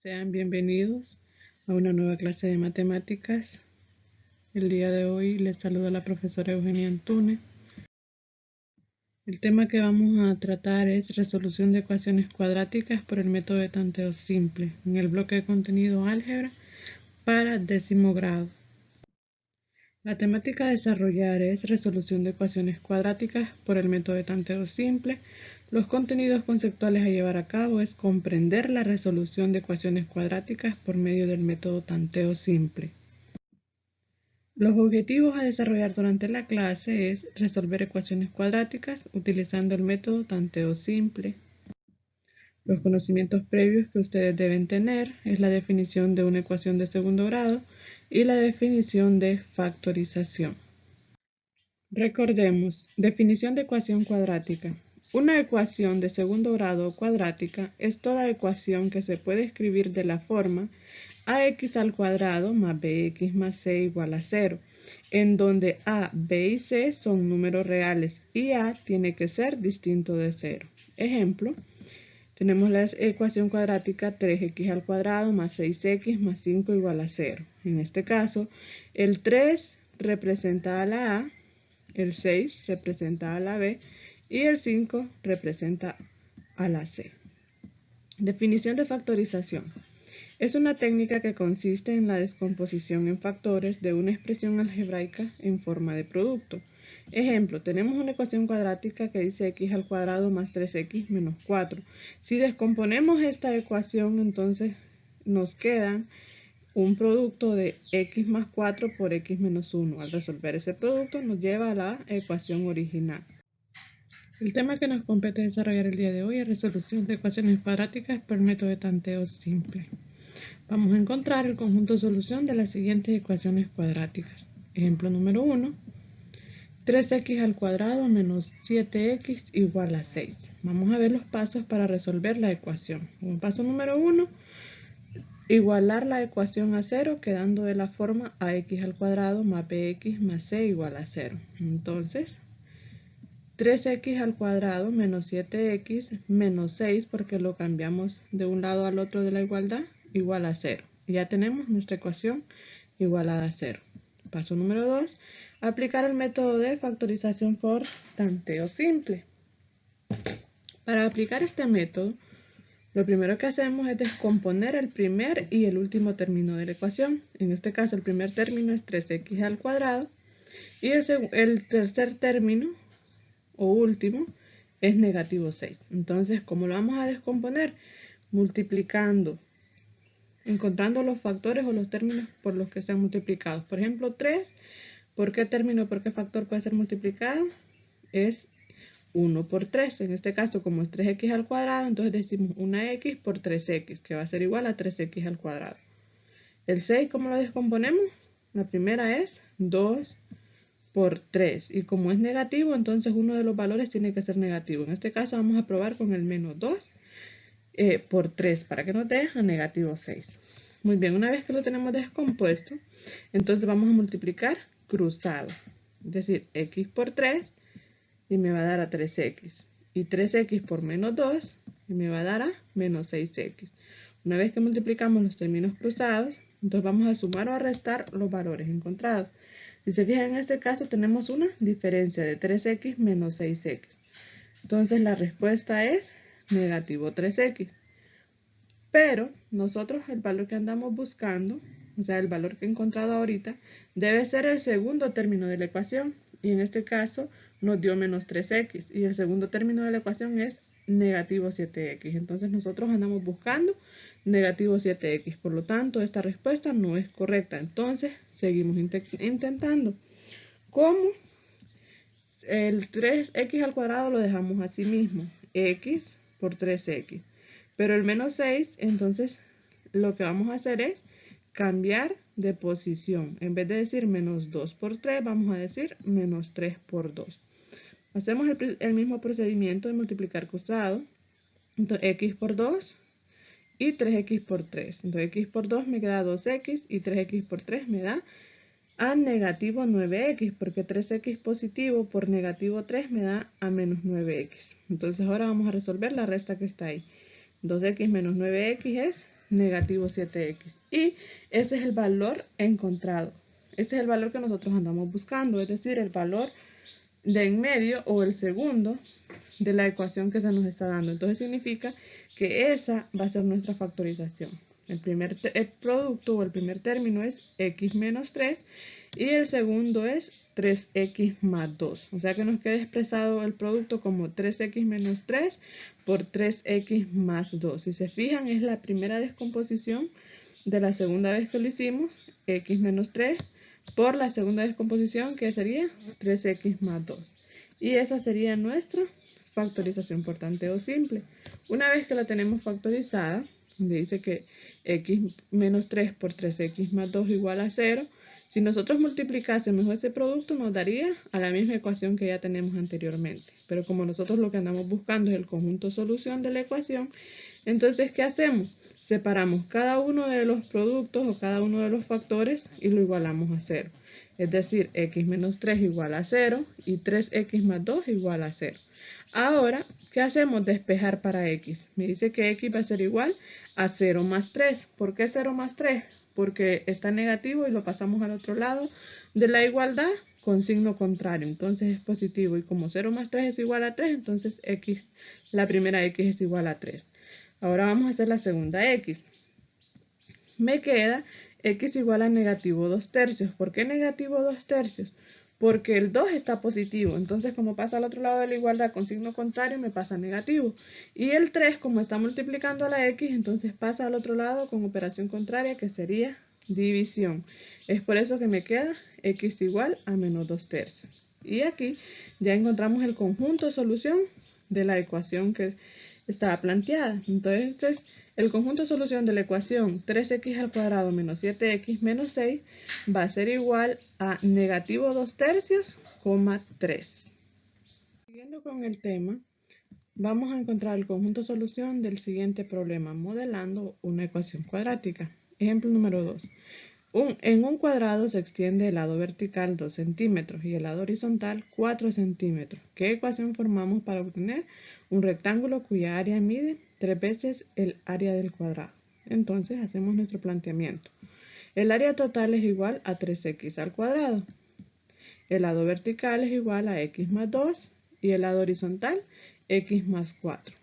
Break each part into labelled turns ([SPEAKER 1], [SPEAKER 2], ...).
[SPEAKER 1] Sean bienvenidos a una nueva clase de matemáticas. El día de hoy les saluda la profesora Eugenia Antúnez. El tema que vamos a tratar es resolución de ecuaciones cuadráticas por el método de tanteo simple en el bloque de contenido álgebra para 10º grado. La temática a desarrollar es resolución de ecuaciones cuadráticas por el método de tanteo simple. Los contenidos conceptuales a llevar a cabo es comprender la resolución de ecuaciones cuadráticas por medio del método tanteo simple. Los objetivos a desarrollar durante la clase es resolver ecuaciones cuadráticas utilizando el método tanteo simple. Los conocimientos previos que ustedes deben tener es la definición de una ecuación de segundo grado y la definición de factorización. Recordemos, definición de ecuación cuadrática. Una ecuación de segundo grado cuadrática es toda ecuación que se puede escribir de la forma ax al cuadrado más bx más c igual a 0, en donde a, b y c son números reales y a tiene que ser distinto de 0. Ejemplo, tenemos la ecuación cuadrática 3x al cuadrado más 6x más 5 igual a 0. En este caso, el 3 representa a la a, el 6 representa a la b y el 5 representa a la c. Definición de factorización. Es una técnica que consiste en la descomposición en factores de una expresión algebraica en forma de producto. Ejemplo, tenemos una ecuación cuadrática que dice x al cuadrado más 3x menos 4. Si descomponemos esta ecuación, entonces nos queda un producto de x más 4 por x menos 1. Al resolver ese producto nos lleva a la ecuación original. El tema que nos compete desarrollar el día de hoy es resolución de ecuaciones cuadráticas por método de tanteo simple. Vamos a encontrar el conjunto de solución de las siguientes ecuaciones cuadráticas. Ejemplo número 1. 3x al cuadrado menos 7x igual a 6. Vamos a ver los pasos para resolver la ecuación. Como paso número 1, igualar la ecuación a 0 quedando de la forma ax al cuadrado más bx más c igual a 0. Entonces, 3x al cuadrado menos 7x menos 6, porque lo cambiamos de un lado al otro de la igualdad, igual a 0. Ya tenemos nuestra ecuación igualada a 0. Paso número 2. Aplicar el método de factorización por tanteo simple. Para aplicar este método, lo primero que hacemos es descomponer el primer y el último término de la ecuación. En este caso, el primer término es 3x al cuadrado y el tercer término o último es negativo 6. Entonces, ¿cómo lo vamos a descomponer? Multiplicando, encontrando los factores o los términos por los que sean multiplicados. Por ejemplo, 3, ¿por qué término, por qué factor puede ser multiplicado? Es 1 por 3. En este caso, como es 3x al cuadrado, entonces decimos una x por 3x, que va a ser igual a 3x al cuadrado. El 6, ¿cómo lo descomponemos? La primera es 2 por 3, y como es negativo, entonces uno de los valores tiene que ser negativo. En este caso vamos a probar con el menos 2 por 3 para que nos dé a negativo 6. Muy bien, una vez que lo tenemos descompuesto, entonces vamos a multiplicar cruzado, es decir, x por 3 y me va a dar a 3x, y 3x por menos 2 y me va a dar a menos 6x. Una vez que multiplicamos los términos cruzados, entonces vamos a sumar o a restar los valores encontrados. Si se fijan, en este caso tenemos una diferencia de 3x menos 6x. Entonces la respuesta es negativo 3x. Pero nosotros el valor que andamos buscando, o sea, el valor que he encontrado ahorita, debe ser el segundo término de la ecuación. Y en este caso nos dio menos 3x. Y el segundo término de la ecuación es negativo 7x. Entonces nosotros andamos buscando negativo 7x. Por lo tanto, esta respuesta no es correcta. Entonces, seguimos intentando. ¿Cómo? El 3x al cuadrado lo dejamos así mismo. X por 3x. Pero el menos 6, entonces, lo que vamos a hacer es cambiar de posición. En vez de decir menos 2 por 3, vamos a decir menos 3 por 2. Hacemos el mismo procedimiento de multiplicar cruzado. Entonces, x por 2 y 3x por 3. Entonces, x por 2 me queda 2x y 3x por 3 me da a negativo 9x, porque 3x positivo por negativo 3 me da a menos 9x. Entonces, ahora vamos a resolver la resta que está ahí. 2x menos 9x es negativo 7x. Y ese es el valor encontrado. Ese es el valor que nosotros andamos buscando, es decir, el valor de en medio o el segundo de la ecuación que se nos está dando. Entonces significa que esa va a ser nuestra factorización. El producto o el primer término es x menos 3 y el segundo es 3x más 2. O sea que nos queda expresado el producto como 3x menos 3 por 3x más 2. Si se fijan, es la primera descomposición de la segunda vez que lo hicimos, x menos 3 por la segunda descomposición, que sería 3x más 2. Y esa sería nuestra factorización por tanteo simple. Una vez que la tenemos factorizada, donde dice que x menos 3 por 3x más 2 igual a 0, si nosotros multiplicásemos ese producto nos daría a la misma ecuación que ya tenemos anteriormente. Pero como nosotros lo que andamos buscando es el conjunto solución de la ecuación, entonces ¿qué hacemos? Separamos cada uno de los productos o cada uno de los factores y lo igualamos a 0. Es decir, x menos 3 igual a 0 y 3x más 2 igual a 0. Ahora, ¿qué hacemos? Despejar para x. Me dice que x va a ser igual a 0 más 3. ¿Por qué 0 más 3? Porque está negativo y lo pasamos al otro lado de la igualdad con signo contrario. Entonces es positivo. Y como 0 más 3 es igual a 3, entonces x, la primera x es igual a 3. Ahora vamos a hacer la segunda x. Me queda x igual a negativo 2 tercios. ¿Por qué negativo 2 tercios? Porque el 2 está positivo. Entonces, como pasa al otro lado de la igualdad con signo contrario, me pasa negativo. Y el 3, como está multiplicando a la x, entonces pasa al otro lado con operación contraria, que sería división. Es por eso que me queda x igual a menos 2 tercios. Y aquí ya encontramos el conjunto solución de la ecuación que estaba planteada. Entonces, el conjunto de solución de la ecuación 3x al cuadrado menos 7x menos 6 va a ser igual a negativo 2 tercios, 3. Siguiendo con el tema, vamos a encontrar el conjunto de solución del siguiente problema, modelando una ecuación cuadrática. Ejemplo número 2. En un cuadrado se extiende el lado vertical 2 centímetros y el lado horizontal 4 centímetros. ¿Qué ecuación formamos para obtener un rectángulo cuya área mide 3 veces el área del cuadrado? Entonces hacemos nuestro planteamiento. El área total es igual a 3x al cuadrado. El lado vertical es igual a x más 2 y el lado horizontal x más 4.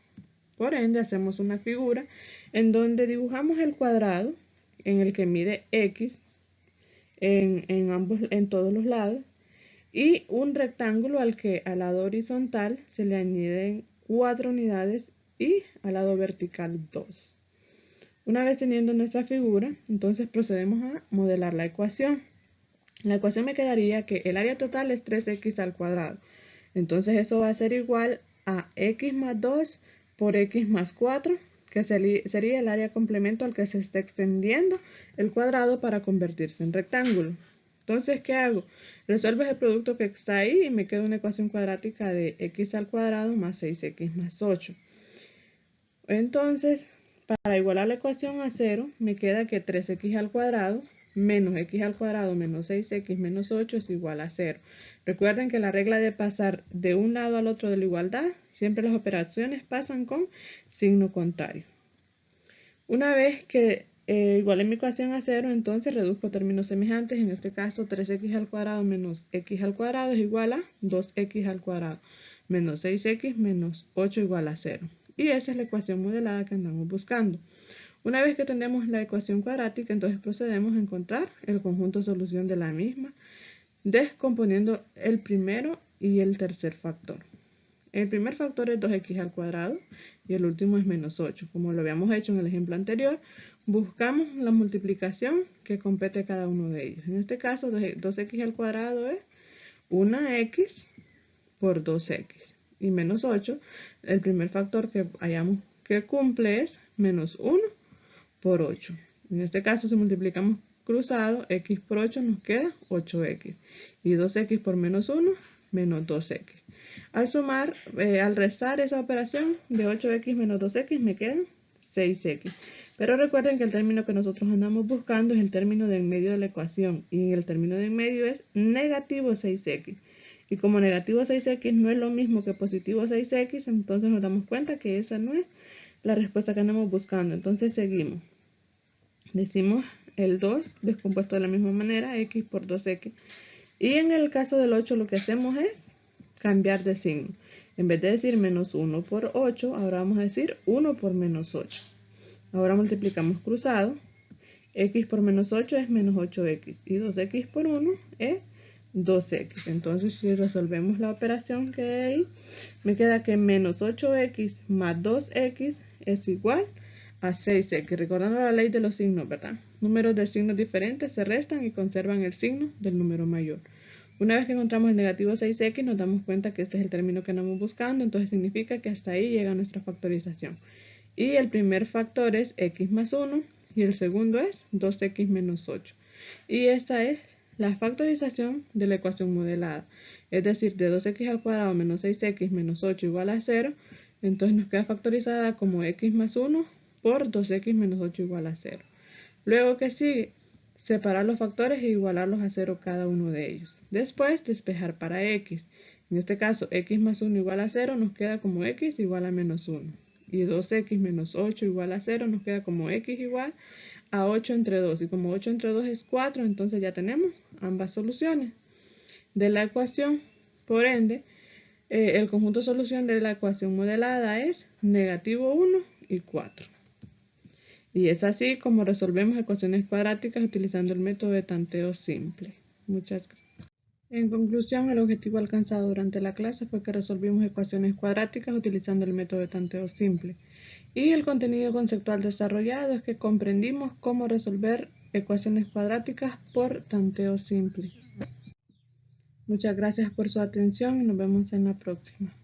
[SPEAKER 1] Por ende hacemos una figura en donde dibujamos el cuadrado en el que mide x en todos los lados y un rectángulo al que al lado horizontal se le añaden 4 unidades y al lado vertical 2. Una vez teniendo nuestra figura, entonces procedemos a modelar la ecuación. La ecuación me quedaría que el área total es 3x al cuadrado. Entonces eso va a ser igual a x más 2 por x más 4, que sería el área complemento al que se está extendiendo el cuadrado para convertirse en rectángulo. Entonces, ¿qué hago? Resuelves el producto que está ahí y me queda una ecuación cuadrática de x al cuadrado más 6x más 8. Entonces, para igualar la ecuación a 0, me queda que 3x al cuadrado menos x al cuadrado menos 6x menos 8 es igual a 0. Recuerden que la regla de pasar de un lado al otro de la igualdad, siempre las operaciones pasan con signo contrario. Una vez que igualé mi ecuación a 0, entonces reduzco términos semejantes. En este caso, 3x al cuadrado menos x al cuadrado es igual a 2x al cuadrado menos 6x menos 8 igual a 0. Y esa es la ecuación modelada que andamos buscando. Una vez que tenemos la ecuación cuadrática, entonces procedemos a encontrar el conjunto de solución de la misma, descomponiendo el primero y el tercer factor. El primer factor es 2x al cuadrado y el último es menos 8. Como lo habíamos hecho en el ejemplo anterior, buscamos la multiplicación que compete cada uno de ellos. En este caso, 2x al cuadrado es 1x por 2x. Y menos 8, el primer factor que hayamos que cumple es menos 1 por 8. En este caso, si multiplicamos cruzado, x por 8 nos queda 8x. Y 2x por menos 1, menos 2x. Al sumar, al restar esa operación de 8x menos 2x me quedan 6x. Pero recuerden que el término que nosotros andamos buscando es el término de en medio de la ecuación. Y el término de en medio es negativo 6x. Y como negativo 6x no es lo mismo que positivo 6x, entonces nos damos cuenta que esa no es la respuesta que andamos buscando. Entonces seguimos. Decimos el 2 descompuesto de la misma manera, x por 2x. Y en el caso del 8 lo que hacemos es cambiar de signo. En vez de decir menos 1 por 8, ahora vamos a decir 1 por menos 8. Ahora multiplicamos cruzado. X por menos 8 es menos 8x. Y 2x por 1 es 2x. Entonces, si resolvemos la operación que hay ahí, me queda que menos 8x más 2x es igual a 6x. Recordando la ley de los signos, ¿verdad? Números de signos diferentes se restan y conservan el signo del número mayor. Una vez que encontramos el negativo 6x, nos damos cuenta que este es el término que andamos buscando, entonces significa que hasta ahí llega nuestra factorización. Y el primer factor es x más 1 y el segundo es 2x menos 8. Y esta es la factorización de la ecuación modelada. Es decir, de 2x al cuadrado menos 6x menos 8 igual a 0, entonces nos queda factorizada como x más 1 por 2x menos 8 igual a 0. Luego, ¿qué sigue? Separar los factores e igualarlos a 0 cada uno de ellos. Después, despejar para x. En este caso, x más 1 igual a 0 nos queda como x igual a menos 1. Y 2x menos 8 igual a 0 nos queda como x igual a 8 entre 2. Y como 8 entre 2 es 4, entonces ya tenemos ambas soluciones de la ecuación. Por ende, el conjunto solución de la ecuación modelada es negativo 1 y 4. Y es así como resolvemos ecuaciones cuadráticas utilizando el método de tanteo simple. Muchas gracias. En conclusión, el objetivo alcanzado durante la clase fue que resolvimos ecuaciones cuadráticas utilizando el método de tanteo simple. Y el contenido conceptual desarrollado es que comprendimos cómo resolver ecuaciones cuadráticas por tanteo simple. Muchas gracias por su atención y nos vemos en la próxima.